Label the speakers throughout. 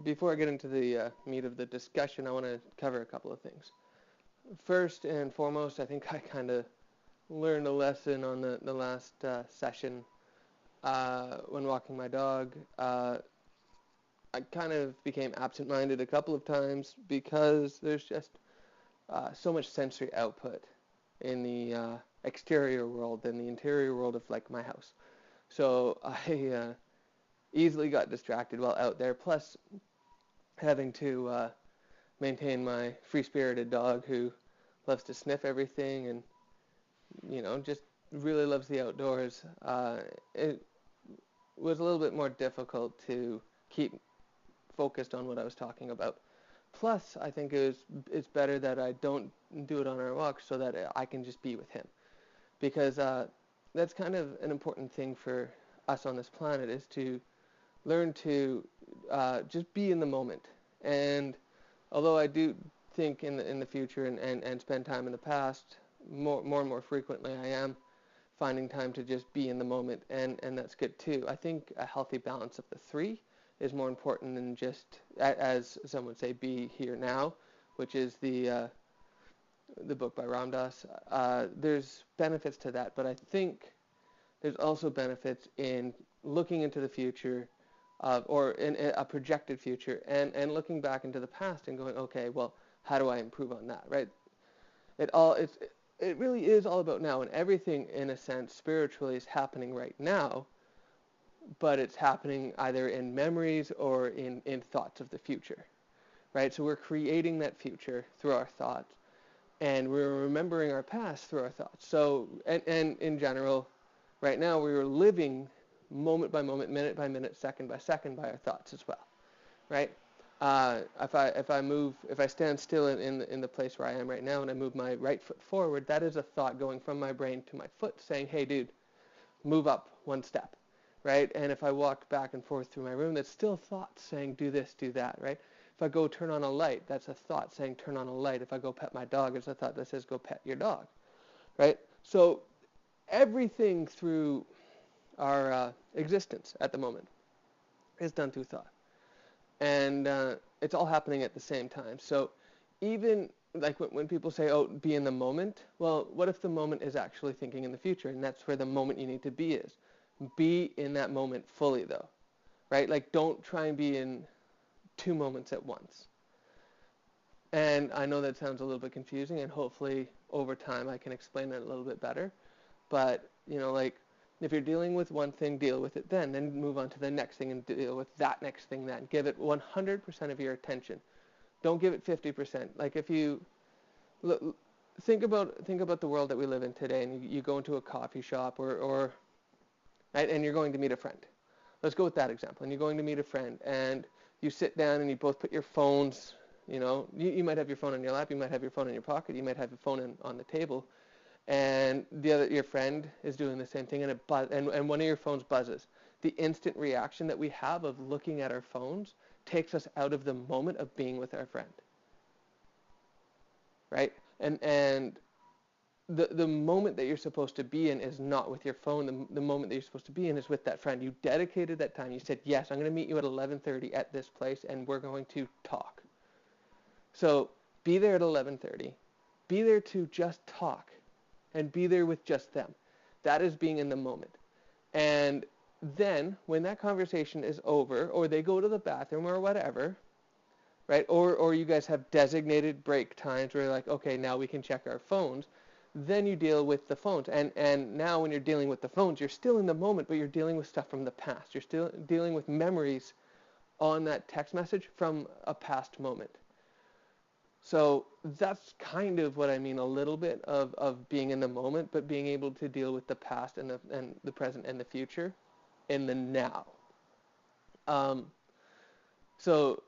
Speaker 1: before I get into the meat of the discussion, I want to cover a couple of things. First and foremost, I think I kind of learned a lesson on the last session when walking my dog. I kind of became absent-minded a couple of times because there's just so much sensory output in the exterior world than the interior world of like my house. So I easily got distracted while out there. Plus, having to maintain my free-spirited dog who loves to sniff everything and just really loves the outdoors. It was a little bit more difficult to keep focused on what I was talking about. Plus, I think it's better that I don't do it on our walk so that I can just be with him. Because that's kind of an important thing for us on this planet, is to learn to just be in the moment. And although I do think in the future and spend time in the past, more and more frequently I am finding time to just be in the moment, and that's good too. I think a healthy balance of the three is more important than just, as some would say, be here now, which is the book by Ram Dass. There's benefits to that, but I think there's also benefits in looking into the future, or in a projected future, and looking back into the past and going, okay, well, how do I improve on that, right? It really is all about now, and everything, in a sense, spiritually is happening right now, but it's happening either in memories or in thoughts of the future, right? So we're creating that future through our thoughts, and we're remembering our past through our thoughts. So, and in general, right now we are living moment by moment, minute by minute, second by second by our thoughts as well, right? If I stand still in the place where I am right now and I move my right foot forward, that is a thought going from my brain to my foot saying, hey dude, move up one step, right? And if I walk back and forth through my room, that's still thoughts saying do this, do that, right? If I go turn on a light, that's a thought saying turn on a light. If I go pet my dog, it's a thought that says go pet your dog, right? So everything through our existence at the moment is done through thought. And it's all happening at the same time. So even like when people say, oh, be in the moment, well, what if the moment is actually thinking in the future? And that's where the moment you need to be is. Be in that moment fully, though, right? Like, don't try and be in two moments at once. And I know that sounds a little bit confusing, and hopefully over time I can explain it a little bit better. But, like, if you're dealing with one thing, deal with it then move on to the next thing and deal with that next thing then. Give it 100% of your attention. Don't give it 50%. Like if you look, think about the world that we live in today, and you go into a coffee shop or right, and you're going to meet a friend. Let's go with that example. And you're going to meet a friend, and you sit down and you both put your phones, you might have your phone on your lap, you might have your phone in your pocket, you might have your phone on the table, and your friend is doing the same thing, and one of your phones buzzes. The instant reaction that we have of looking at our phones takes us out of the moment of being with our friend, right? And the moment that you're supposed to be in is not with your phone. The moment that you're supposed to be in is with that friend. You dedicated that time. You said, yes, I'm going to meet you at 11:30 at this place, and we're going to talk. So be there at 11:30. Be there to just talk. And be there with just them. That is being in the moment. And then, when that conversation is over, or they go to the bathroom or whatever, right, or you guys have designated break times where you're like, okay, now we can check our phones, then you deal with the phones. And now when you're dealing with the phones, you're still in the moment, but you're dealing with stuff from the past. You're still dealing with memories on that text message from a past moment. So that's kind of what I mean a little bit of being in the moment, but being able to deal with the past and the present and the future in the now. So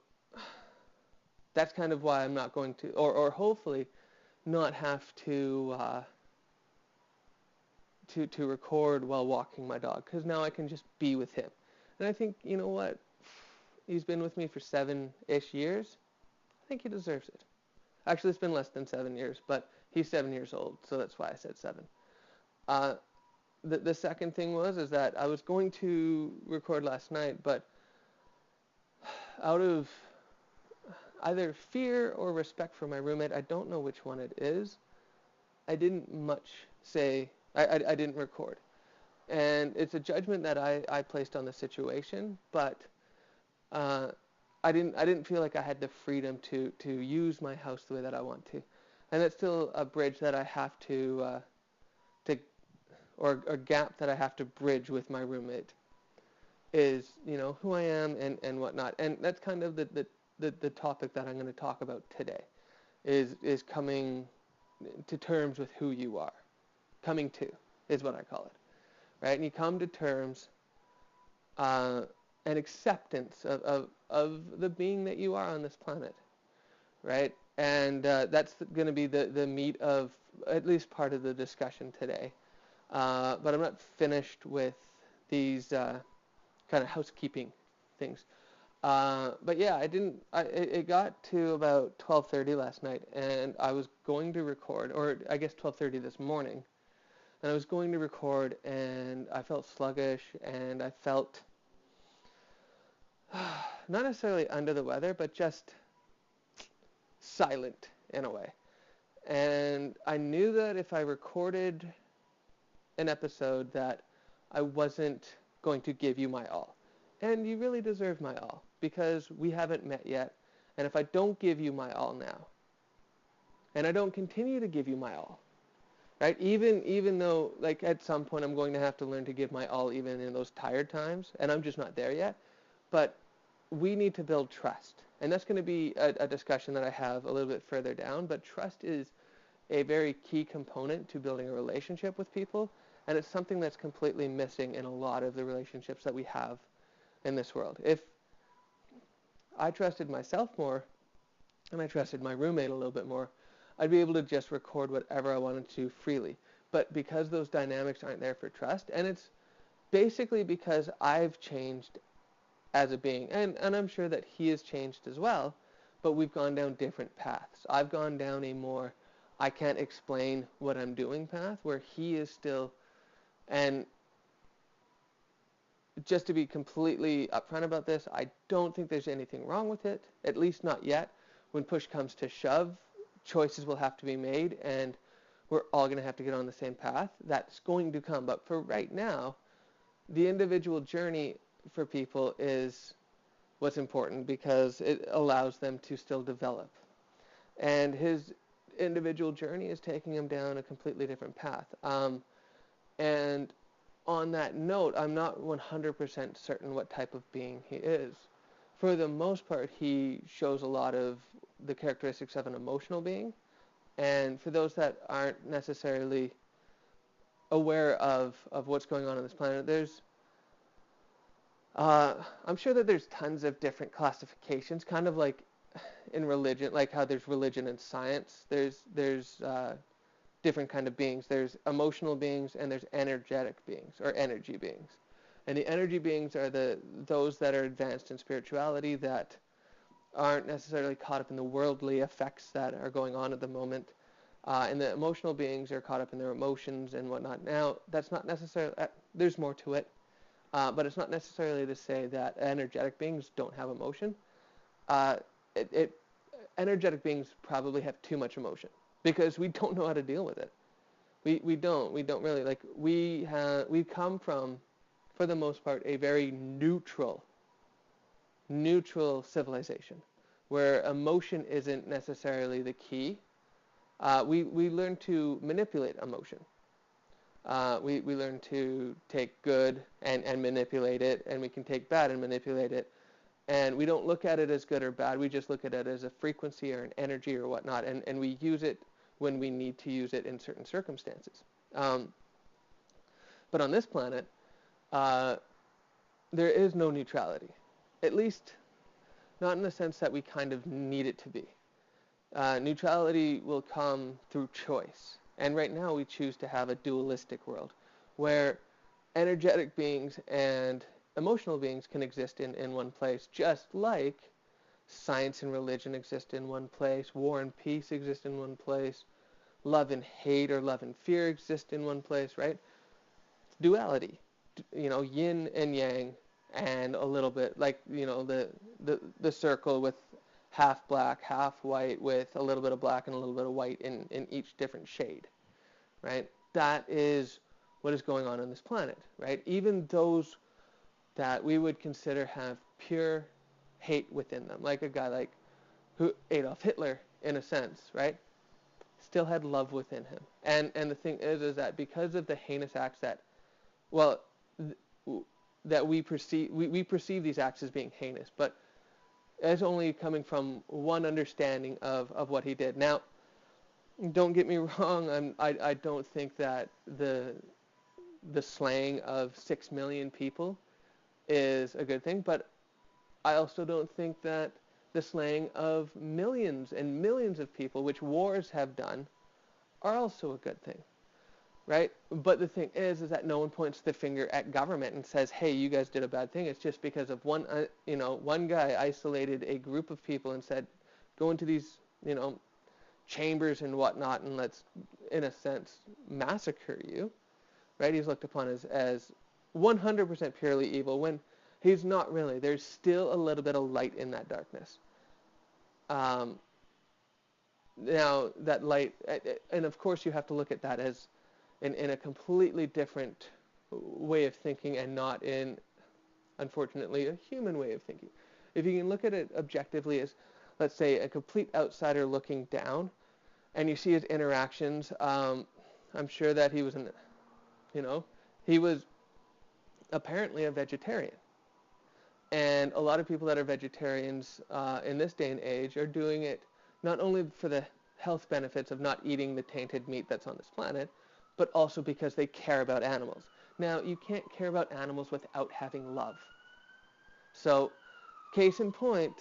Speaker 1: that's kind of why I'm not going to, or hopefully not have to record while walking my dog, because now I can just be with him. And I think, you know what, he's been with me for 7-ish years. I think he deserves it. Actually, it's been less than 7 years, but he's 7 years old, so that's why I said 7. The second thing is that I was going to record last night, but out of either fear or respect for my roommate, I don't know which one it is, I didn't much say, I didn't record. And it's a judgment that I placed on the situation, but I didn't feel like I had the freedom to use my house the way that I want to. And that's still a bridge that I have to or a gap that I have to bridge with my roommate is, who I am and whatnot. And that's kind of the topic that I'm going to talk about today is coming to terms with who you are. Coming to is what I call it, right? And you come to terms and acceptance of the being that you are on this planet, right? And that's going to be the meat of at least part of the discussion today. But I'm not finished with these kind of housekeeping things. But yeah, it got to about 12:30 last night, and I was going to record, or I guess 12:30 this morning, and I was going to record, and I felt sluggish, and I felt not necessarily under the weather, but just silent in a way. And I knew that if I recorded an episode that I wasn't going to give you my all. And you really deserve my all, because we haven't met yet. And if I don't give you my all now, and I don't continue to give you my all, right? Even though, like, at some point I'm going to have to learn to give my all even in those tired times, and I'm just not there yet. But we need to build trust. And that's going to be a discussion that I have a little bit further down. But trust is a very key component to building a relationship with people. And it's something that's completely missing in a lot of the relationships that we have in this world. If I trusted myself more, and I trusted my roommate a little bit more, I'd be able to just record whatever I wanted to freely. But because those dynamics aren't there for trust, and it's basically because I've changed as a being, and I'm sure that he has changed as well, but we've gone down different paths. I've gone down a more I can't explain what I'm doing path, where he is still. And just to be completely upfront about this, I don't think there's anything wrong with it, at least not yet. When push comes to shove, choices will have to be made, and we're all going to have to get on the same path. That's going to come. But for right now, the individual journey for people is what's important, because it allows them to still develop. And his individual journey is taking him down a completely different path. And on that note, I'm not 100% certain what type of being he is. For the most part, he shows a lot of the characteristics of an emotional being. And for those that aren't necessarily aware of what's going on this planet, I'm sure that there's tons of different classifications, kind of like in religion, like how there's religion and science. There's different kind of beings. There's emotional beings and there's energetic beings, or energy beings. And the energy beings are those that are advanced in spirituality, that aren't necessarily caught up in the worldly effects that are going on at the moment. And the emotional beings are caught up in their emotions and whatnot. Now, that's not necessarily, there's more to it, but it's not necessarily to say that energetic beings don't have emotion. Energetic beings probably have too much emotion, because we don't know how to deal with it. We don't really, like, we've come from, for the most part, a very neutral civilization, where emotion isn't necessarily the key. We learn to manipulate emotion. We learn to take good and manipulate it, and we can take bad and manipulate it. And we don't look at it as good or bad. We just look at it as a frequency or an energy or whatnot, and we use it when we need to use it in certain circumstances. But on this planet, there is no neutrality, at least not in the sense that we kind of need it to be. Neutrality will come through choice. And right now we choose to have a dualistic world, where energetic beings and emotional beings can exist in one place, just like science and religion exist in one place, war and peace exist in one place, love and hate or love and fear exist in one place, right? Duality, yin and yang, and a little bit like, the circle with half black, half white, with a little bit of black and a little bit of white in each different shade, right? That is what is going on this planet, right? Even those that we would consider have pure hate within them, like a guy like Adolf Hitler, in a sense, right? Still had love within him. And the thing is that because of the heinous acts that, well, that we perceive these acts as being heinous, but as only coming from one understanding of what he did. Now, don't get me wrong, I don't think that the slaying of 6 million people is a good thing, but I also don't think that the slaying of millions and millions of people, which wars have done, are also a good thing, right? But the thing is that no one points the finger at government and says, hey, you guys did a bad thing. It's just because of one guy isolated a group of people and said, go into these, chambers and whatnot, and let's, in a sense, massacre you, right? He's looked upon as 100% purely evil when he's not really. There's still a little bit of light in that darkness. Now, that light, and of course you have to look at that as in a completely different way of thinking and not in, unfortunately, a human way of thinking. If you can look at it objectively as, let's say, a complete outsider looking down, and you see his interactions, I'm sure that he was he was apparently a vegetarian. And a lot of people that are vegetarians in this day and age are doing it not only for the health benefits of not eating the tainted meat that's on this planet, but also because they care about animals. Now, you can't care about animals without having love. So, case in point,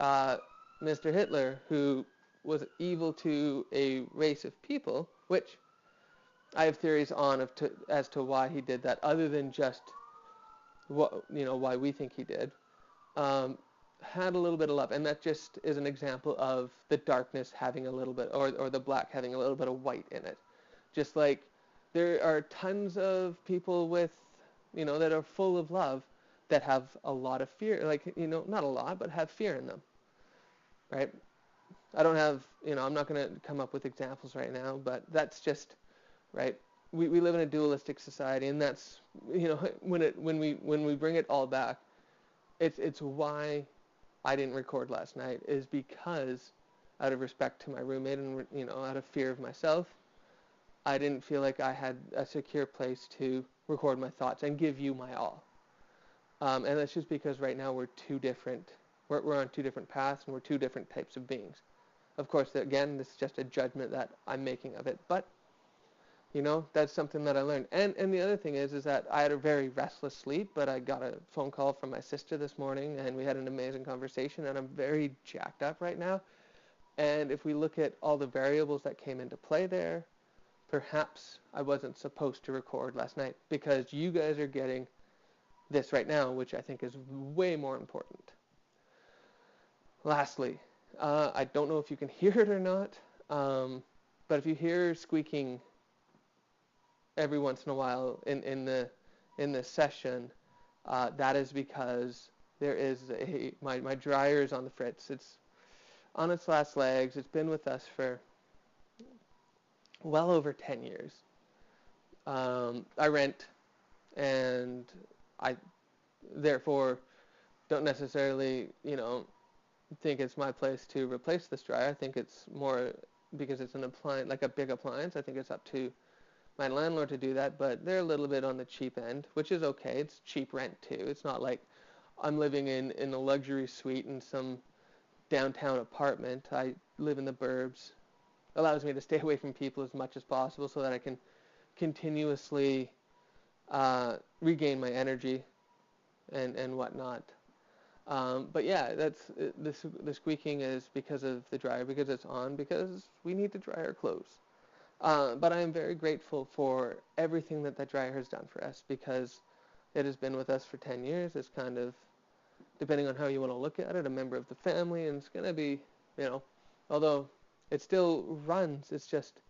Speaker 1: Mr. Hitler, who was evil to a race of people, which I have theories on as to why he did that, other than just why we think he did, had a little bit of love. And that just is an example of the darkness having a little bit, or the black having a little bit of white in it. Just like there are tons of people with, that are full of love that have a lot of fear, not a lot, but have fear in them, right? I don't have, I'm not going to come up with examples right now, but that's just, right? We live in a dualistic society, and that's, when we bring it all back, it's why I didn't record last night, is because out of respect to my roommate and, out of fear of myself, I didn't feel like I had a secure place to record my thoughts and give you my all. And that's just because right now we're on two different paths, and we're two different types of beings. Of course, again, this is just a judgment that I'm making of it, but that's something that I learned. And the other thing is that I had a very restless sleep, but I got a phone call from my sister this morning, and we had an amazing conversation, and I'm very jacked up right now. And if we look at all the variables that came into play there, perhaps I wasn't supposed to record last night, because you guys are getting this right now, which I think is way more important. Lastly, I don't know if you can hear it or not, but if you hear squeaking every once in a while in the session, that is because there is my dryer is on the fritz. It's on its last legs. It's been with us for well over 10 years. I rent, and I therefore don't necessarily think it's my place to replace this dryer. I think it's more because it's an appliance, like a big appliance. I think it's up to my landlord to do that, but they're a little bit on the cheap end, which is okay. It's cheap rent too. It's not like I'm living in a luxury suite in some downtown apartment. I live in the burbs. It allows me to stay away from people as much as possible so that I can continuously regain my energy and whatnot. But yeah, the squeaking is because of the dryer, because it's on, because we need to dry our clothes. But I am very grateful for everything that dryer has done for us, because it has been with us for 10 years. It's kind of, depending on how you want to look at it, a member of the family, and it's going to be, although it still runs, it's just,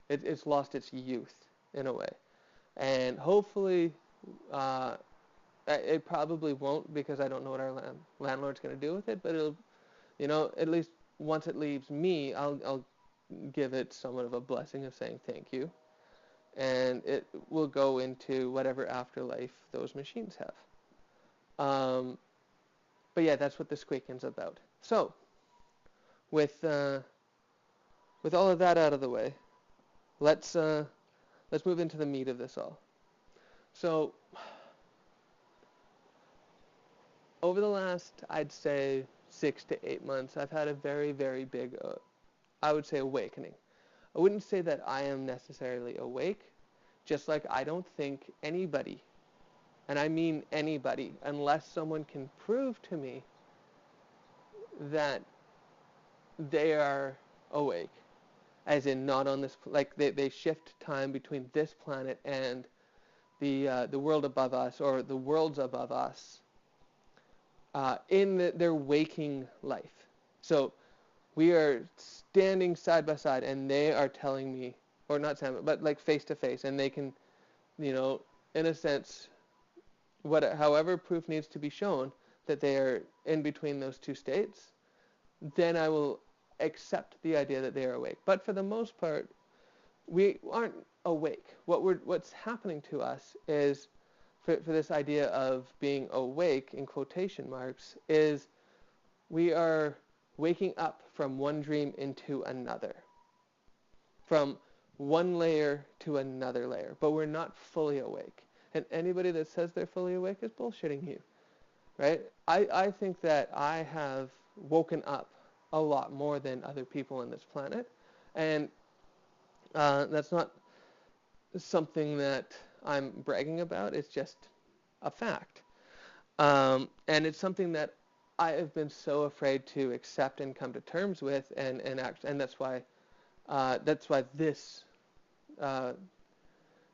Speaker 1: it's lost its youth in a way. And hopefully Uh, it probably won't, because I don't know what our landlord's going to do with it, but it'll, at least once it leaves me, I'll give it somewhat of a blessing of saying thank you, and it will go into whatever afterlife those machines have. But yeah, that's what the squeaking's about. So, with all of that out of the way, let's move into the meat of this all. So, over the last, I'd say, 6 to 8 months, I've had a very, very big, I would say, awakening. I wouldn't say that I am necessarily awake, just like I don't think anybody, and I mean anybody, unless someone can prove to me that they are awake, as in not on this, like they shift time between this planet and the world above us, or the worlds above us, in their waking life. So we are standing side by side, and they are telling me, or not side, but like face to face, and they can, in a sense, however proof needs to be shown that they are in between those two states, then I will accept the idea that they are awake. But for the most part, we aren't awake. What's happening to us is, for this idea of being awake, in quotation marks, is we are waking up from one dream into another, from one layer to another layer, but we're not fully awake. And anybody that says they're fully awake is bullshitting you, right? I think that I have woken up a lot more than other people on this planet, and that's not something that I'm bragging about. It's just a fact. And it's something that I have been so afraid to accept and come to terms with, and that's why this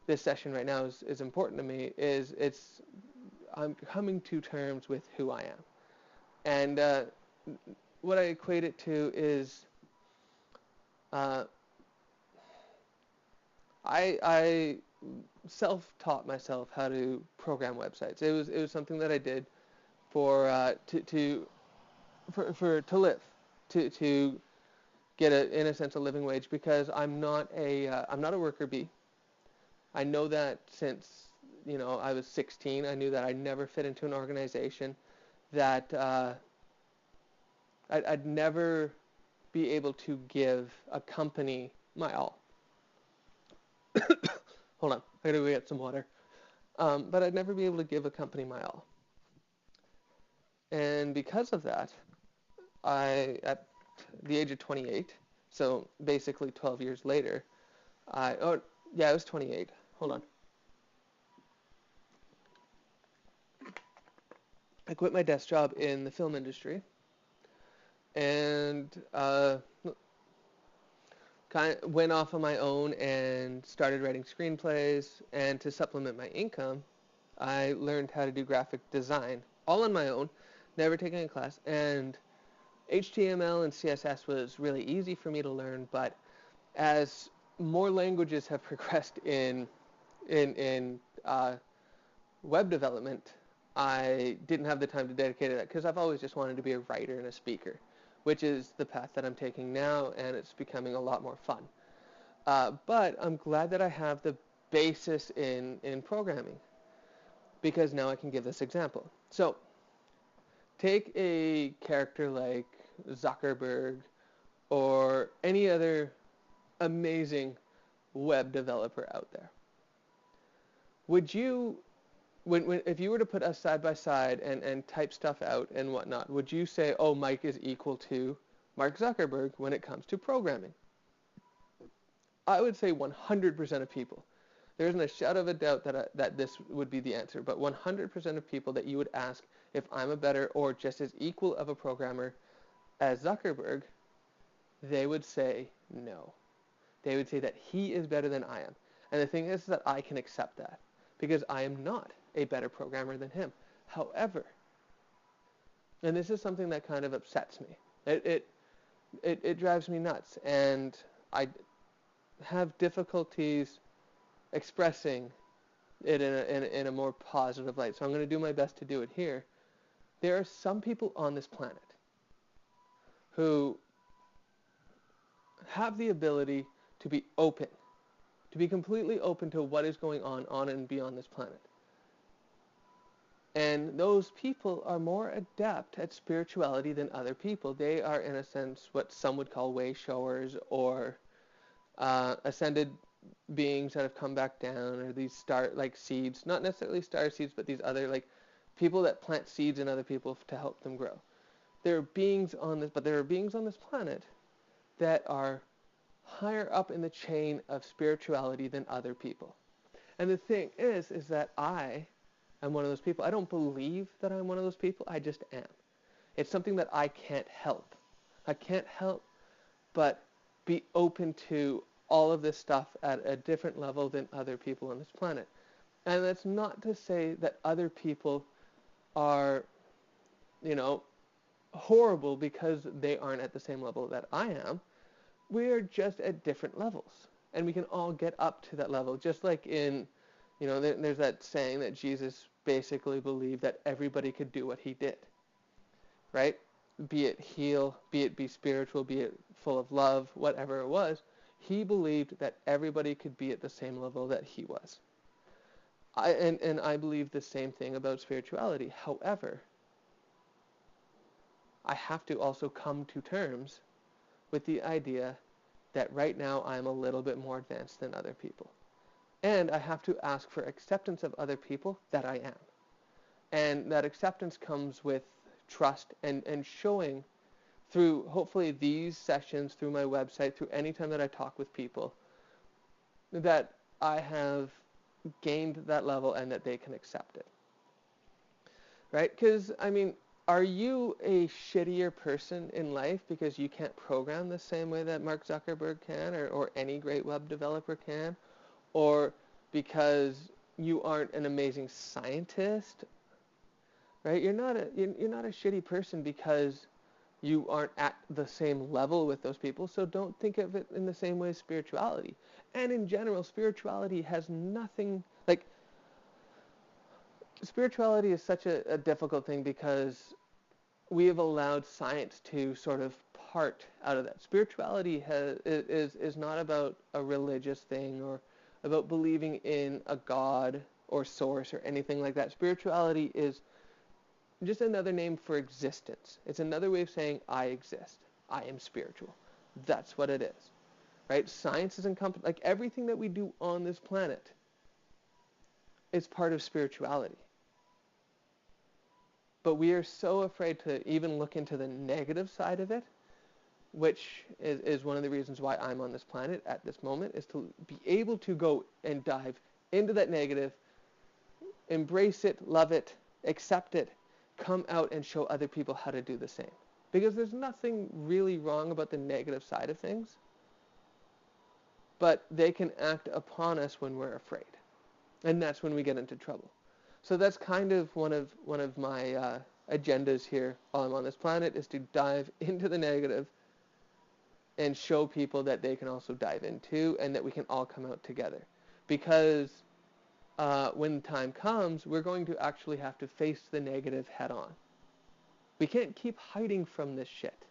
Speaker 1: this session right now is important to me. I'm coming to terms with who I am, and what I equate it to is I self-taught myself how to program websites. It was something that I did for to live, to get in a sense a living wage, because I'm not a worker bee. I know that since I was 16. I knew that I'd never fit into an organization, that I'd never be able to give a company my all. Hold on, I gotta go get some water. But I'd never be able to give a company my all. And because of that, at the age of 28, so basically 12 years later, I was 28. Hold on. I quit my desk job in the film industry, and kind of went off on my own and started writing screenplays. And to supplement my income, I learned how to do graphic design, all on my own, never taking a class. And HTML and CSS was really easy for me to learn, but as more languages have progressed in web development, I didn't have the time to dedicate to that, because I've always just wanted to be a writer and a speaker, which is the path that I'm taking now, and it's becoming a lot more fun. But I'm glad that I have the basis in programming, because now I can give this example. So, take a character like Zuckerberg or any other amazing web developer out there. Would you, if you were to put us side by side and type stuff out and whatnot, would you say, oh, Mike is equal to Mark Zuckerberg when it comes to programming? I would say 100% of people. There isn't a shadow of a doubt that this would be the answer, but 100% of people that you would ask if I'm a better or just as equal of a programmer as Zuckerberg, they would say no. They would say that he is better than I am. And the thing is that I can accept that, because I am not a better programmer than him. However, and this is something that kind of upsets me. It drives me nuts, and I have difficulties expressing it in a more positive light. So I'm going to do my best to do it here. There are some people on this planet who have the ability to be open, to be completely open to what is going on and beyond this planet. And those people are more adept at spirituality than other people. They are, in a sense, what some would call way showers, or ascended beings that have come back down, or these like seeds, not necessarily star seeds, but these other like people that plant seeds in other people to help them grow. There are beings on this planet that are higher up in the chain of spirituality than other people. And the thing is that I'm one of those people. I don't believe that I'm one of those people. I just am. It's something that I can't help. I can't help but be open to all of this stuff at a different level than other people on this planet. And that's not to say that other people are, horrible because they aren't at the same level that I am. We are just at different levels. And we can all get up to that level. Just like in, there's that saying that Jesus basically believed that everybody could do what he did, right? Be it heal, be it be spiritual, be it full of love, whatever it was. He believed that everybody could be at the same level that he was. And I believe the same thing about spirituality. However, I have to also come to terms with the idea that right now I'm a little bit more advanced than other people. And I have to ask for acceptance of other people that I am. And that acceptance comes with trust and showing through, hopefully, these sessions, through my website, through any time that I talk with people, that I have gained that level and that they can accept it. Right? Because, are you a shittier person in life because you can't program the same way that Mark Zuckerberg can, or any great web developer can? Or because you aren't an amazing scientist? Right? You're not a shitty person because you aren't at the same level with those people. So don't think of it in the same way as spirituality. And in general, spirituality has nothing, like, spirituality is such a difficult thing because we have allowed science to sort of part out of that. Spirituality is not about a religious thing or about believing in a god or source or anything like that. Spirituality is just another name for existence. It's another way of saying I exist. I am spiritual. That's what it is. Right? Science is encompassed, like everything that we do on this planet is part of spirituality. But we are so afraid to even look into the negative side of it, which is one of the reasons why I'm on this planet at this moment, is to be able to go and dive into that negative, embrace it, love it, accept it, come out and show other people how to do the same. Because there's nothing really wrong about the negative side of things, but they can act upon us when we're afraid. And that's when we get into trouble. So that's kind of one of my agendas here while I'm on this planet, is to dive into the negative and show people that they can also dive into, and that we can all come out together. Because when time comes, we're going to actually have to face the negative head on. We can't keep hiding from this shit.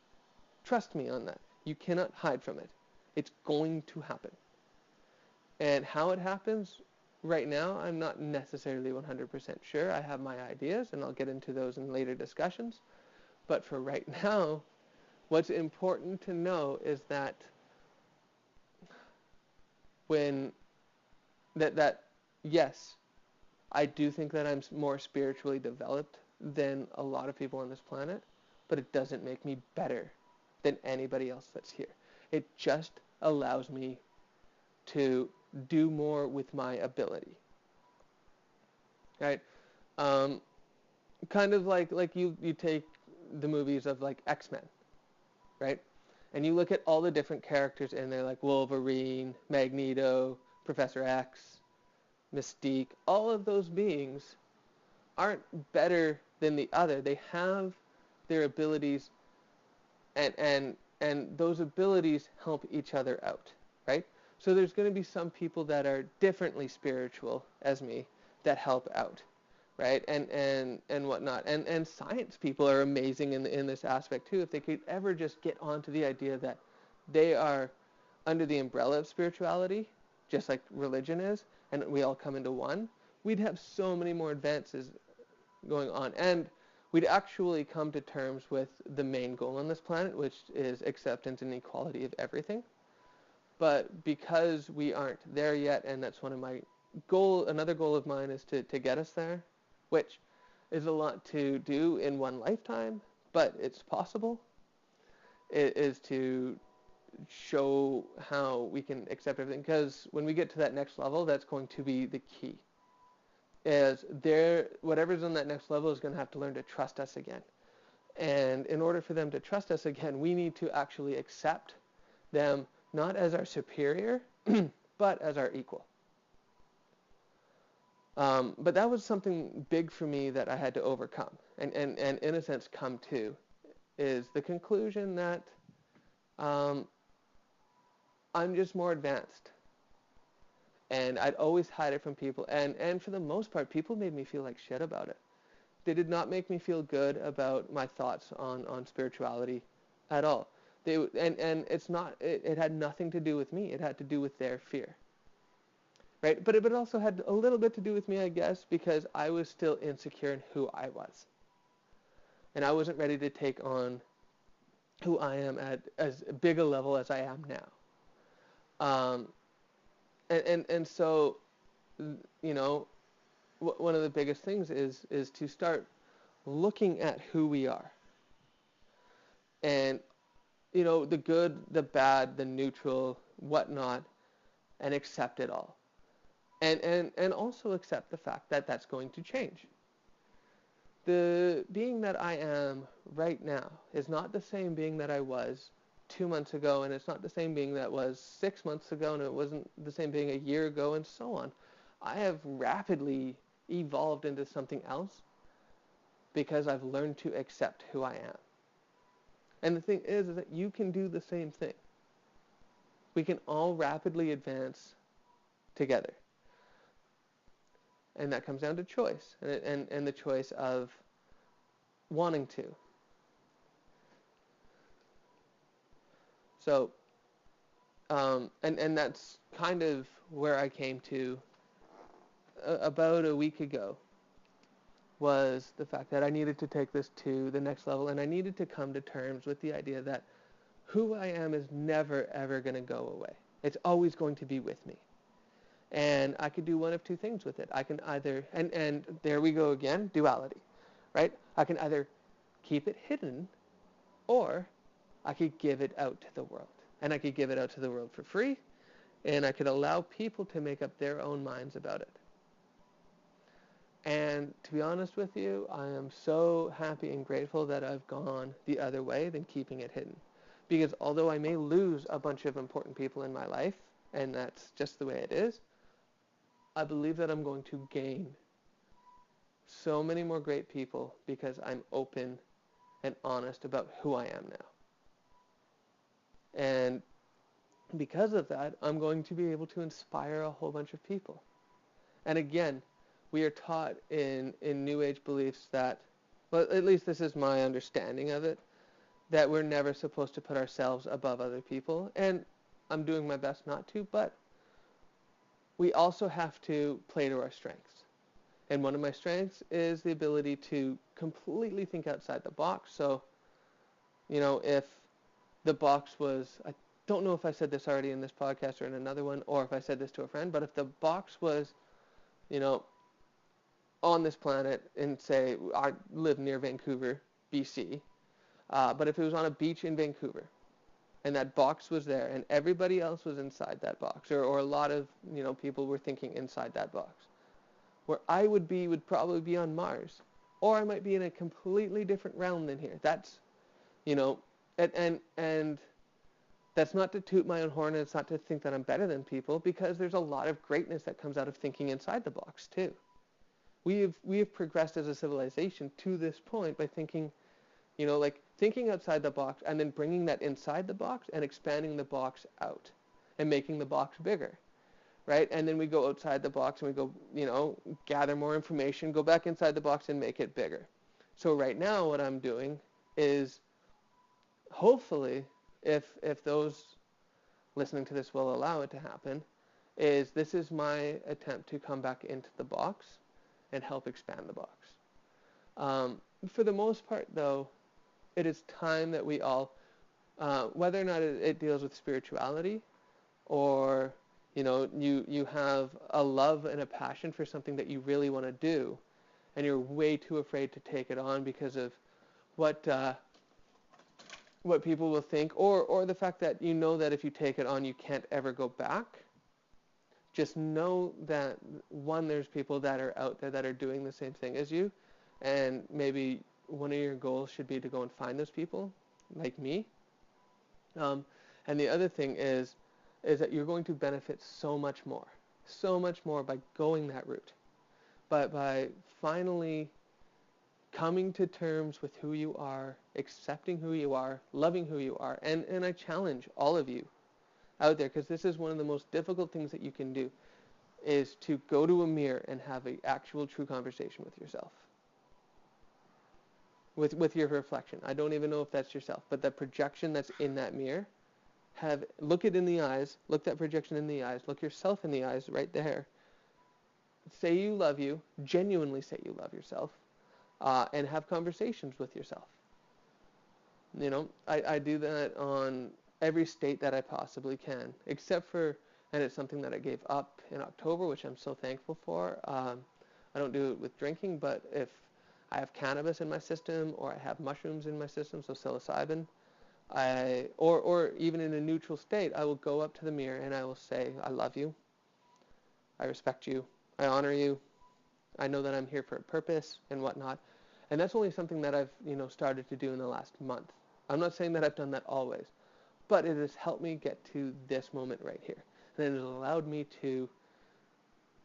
Speaker 1: Trust me on that. You cannot hide from it. It's going to happen. And how it happens, right now, I'm not necessarily 100% sure. I have my ideas, and I'll get into those in later discussions. But for right now, what's important to know is that yes, I do think that I'm more spiritually developed than a lot of people on this planet, but it doesn't make me better than anybody else that's here. It just allows me to do more with my ability. Right? Kind of like you take the movies of like X-Men, right? And you look at all the different characters in there, like Wolverine, Magneto, Professor X, Mystique. All of those beings aren't better than the other. They have their abilities, and those abilities help each other out, right? So there's going to be some people that are differently spiritual as me, that help out, right? And whatnot. And science people are amazing in this aspect too. If they could ever just get onto the idea that they are under the umbrella of spirituality, just like religion is, and we all come into one, we'd have so many more advances going on. And we'd actually come to terms with the main goal on this planet, which is acceptance and equality of everything. But because we aren't there yet, and that's one of my another goal of mine is to get us there, which is a lot to do in one lifetime, but it's possible. It is to show how we can accept everything, because when we get to that next level, that's going to be the key. Is whatever's on that next level is going to have to learn to trust us again. And in order for them to trust us again, we need to actually accept them not as our superior, but as our equal. But that was something big for me that I had to overcome, and in a sense come to, is the conclusion that I'm just more advanced. And I'd always hide it from people, and for the most part, people made me feel like shit about it. They did not make me feel good about my thoughts on spirituality at all. And it's not, it had nothing to do with me. It had to do with their fear. Right? But it also had a little bit to do with me, I guess, because I was still insecure in who I was. And I wasn't ready to take on who I am at as big a level as I am now. And so, you know, one of the biggest things is to start looking at who we are. And, you know, the good, the bad, the neutral, whatnot, and accept it all. And also accept the fact that that's going to change. The being that I am right now is not the same being that I was 2 months ago, and it's not the same being that was 6 months ago, and it wasn't the same being a year ago, and so on. I have rapidly evolved into something else because I've learned to accept who I am. And the thing is that you can do the same thing. We can all rapidly advance together. And that comes down to choice, and the choice of wanting to. So, and that's kind of where I came to about a week ago, was the fact that I needed to take this to the next level, and I needed to come to terms with the idea that who I am is never, ever going to go away. It's always going to be with me. And I could do one of two things with it. I can either, and there we go again, duality, right? I can either keep it hidden, or I could give it out to the world. And I could give it out to the world for free, and I could allow people to make up their own minds about it. And to be honest with you, I am so happy and grateful that I've gone the other way than keeping it hidden. Because although I may lose a bunch of important people in my life, and that's just the way it is, I believe that I'm going to gain so many more great people because I'm open and honest about who I am now. And because of that, I'm going to be able to inspire a whole bunch of people. And again, we are taught in New Age beliefs that, well, at least this is my understanding of it, that we're never supposed to put ourselves above other people. And I'm doing my best not to, but we also have to play to our strengths. And one of my strengths is the ability to completely think outside the box. So, you know, if the box was, I don't know if I said this already in this podcast or in another one, or if I said this to a friend, but if the box was, you know, on this planet, and say, I live near Vancouver, BC, but if it was on a beach in Vancouver, and that box was there, and everybody else was inside that box, or a lot of, you know, people were thinking inside that box, where I would probably be on Mars, or I might be in a completely different realm than here. That's, you know, and that's not to toot my own horn, and it's not to think that I'm better than people, because there's a lot of greatness that comes out of thinking inside the box too. We have progressed as a civilization to this point by thinking, you know, like thinking outside the box and then bringing that inside the box and expanding the box out and making the box bigger, right? And then we go outside the box and we go, gather more information, go back inside the box and make it bigger. So right now what I'm doing is, hopefully, if those listening to this will allow it to happen, this is my attempt to come back into the box and help expand the box. For the most part, though, it is time that we all, whether or not it deals with spirituality, or you have a love and a passion for something that you really want to do, and you're way too afraid to take it on because of what people will think, or the fact that that if you take it on, you can't ever go back. Just know that, one, there's people that are out there that are doing the same thing as you, and maybe one of your goals should be to go and find those people, like me. And the other thing is that you're going to benefit so much more by going that route. But by finally coming to terms with who you are, accepting who you are, loving who you are, and I challenge all of you out there, because this is one of the most difficult things that you can do, is to go to a mirror and have an actual true conversation with yourself. With your reflection. I don't even know if that's yourself, but the projection that's in that mirror, look it in the eyes, look that projection in the eyes, look yourself in the eyes right there. Say you love you, genuinely say you love yourself, and have conversations with yourself. I do that on every state that I possibly can, except for, and it's something that I gave up in October, which I'm so thankful for. I don't do it with drinking, but if I have cannabis in my system, or I have mushrooms in my system, so psilocybin, or even in a neutral state, I will go up to the mirror and I will say, I love you, I respect you, I honor you, I know that I'm here for a purpose and whatnot. And that's only something that I've started to do in the last month. I'm not saying that I've done that always, but it has helped me get to this moment right here. And it has allowed me to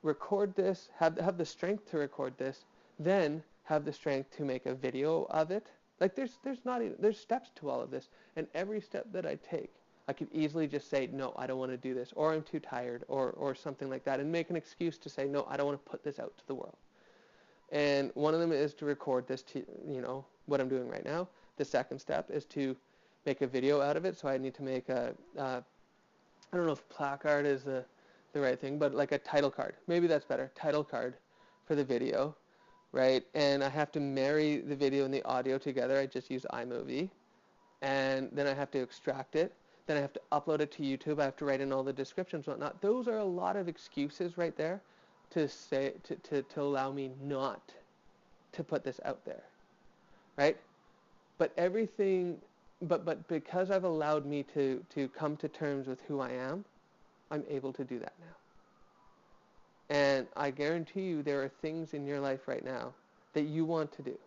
Speaker 1: record this, have the strength to record this, then have the strength to make a video of it. Like there's steps to all of this, and every step that I take, I could easily just say, no, I don't want to do this, or I'm too tired, or something like that, and make an excuse to say, no, I don't want to put this out to the world. And one of them is to record this, what I'm doing right now. The second step is to make a video out of it, so I need to make I don't know if placard is the right thing, but like a title card. Maybe that's better, title card for the video. Right, and I have to marry the video and the audio together. I just use iMovie, and then I have to extract it. Then I have to upload it to YouTube. I have to write in all the descriptions and whatnot. Those are a lot of excuses right there to say to allow me not to put this out there, right? But because I've allowed me to come to terms with who I am, I'm able to do that now. And I guarantee you there are things in your life right now that you want to do,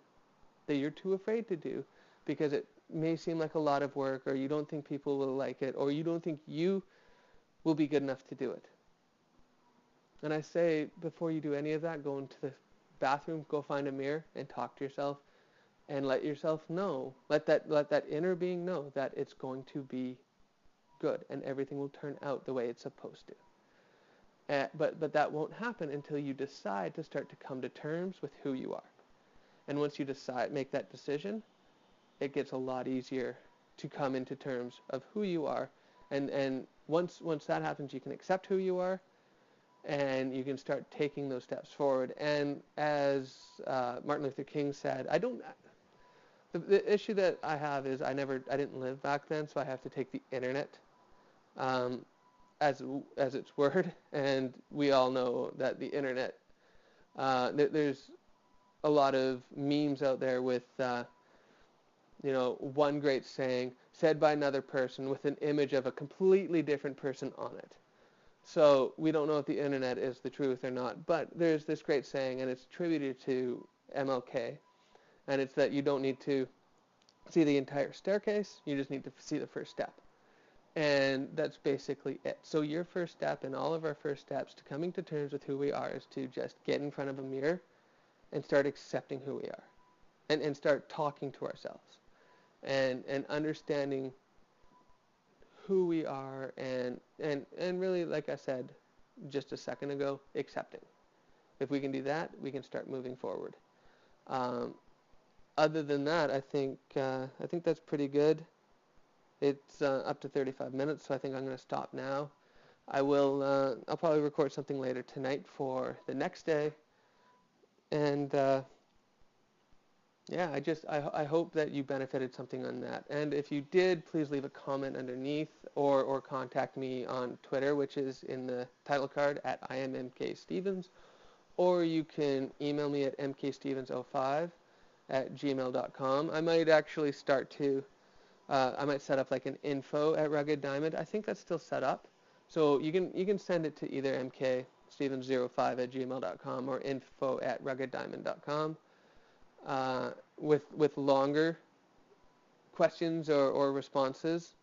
Speaker 1: that you're too afraid to do because it may seem like a lot of work, or you don't think people will like it, or you don't think you will be good enough to do it. And I say, before you do any of that, go into the bathroom, go find a mirror and talk to yourself, and let yourself know, let that inner being know that it's going to be good and everything will turn out the way it's supposed to. But that won't happen until you decide to start to come to terms with who you are. And once you make that decision, it gets a lot easier to come into terms of who you are. And once that happens, you can accept who you are, and you can start taking those steps forward. And as Martin Luther King said, the issue that I have is I didn't live back then, so I have to take the internet as its word, and we all know that the internet, there's a lot of memes out there with, one great saying said by another person with an image of a completely different person on it. So we don't know if the internet is the truth or not, but there's this great saying, and it's attributed to MLK, and it's that you don't need to see the entire staircase, you just need to see the first step. And that's basically it. So your first step, and all of our first steps to coming to terms with who we are, is to just get in front of a mirror and start accepting who we are, and start talking to ourselves, and understanding who we are, and really, like I said, just a second ago, accepting. If we can do that, we can start moving forward. Other than that, I think that's pretty good. It's up to 35 minutes, so I think I'm going to stop now. I'll probably record something later tonight for the next day. And yeah, I hope that you benefited something on that. And if you did, please leave a comment underneath or contact me on Twitter, which is in the title card at IamMKStevens. Or you can email me at mkstevens05@gmail.com. I might actually start to, I might set up like an info at ruggedDiAMOND. I think that's still set up. So you can send it to either mkstevens05@gmail.com or info@ruggeddiamond.com with longer questions or responses.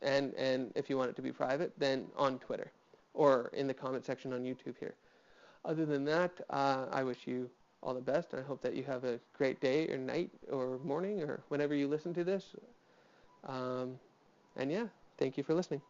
Speaker 1: And if you want it to be private, then on Twitter or in the comment section on YouTube here. Other than that, I wish you all the best, and I hope that you have a great day or night or morning or whenever you listen to this. And yeah, thank you for listening.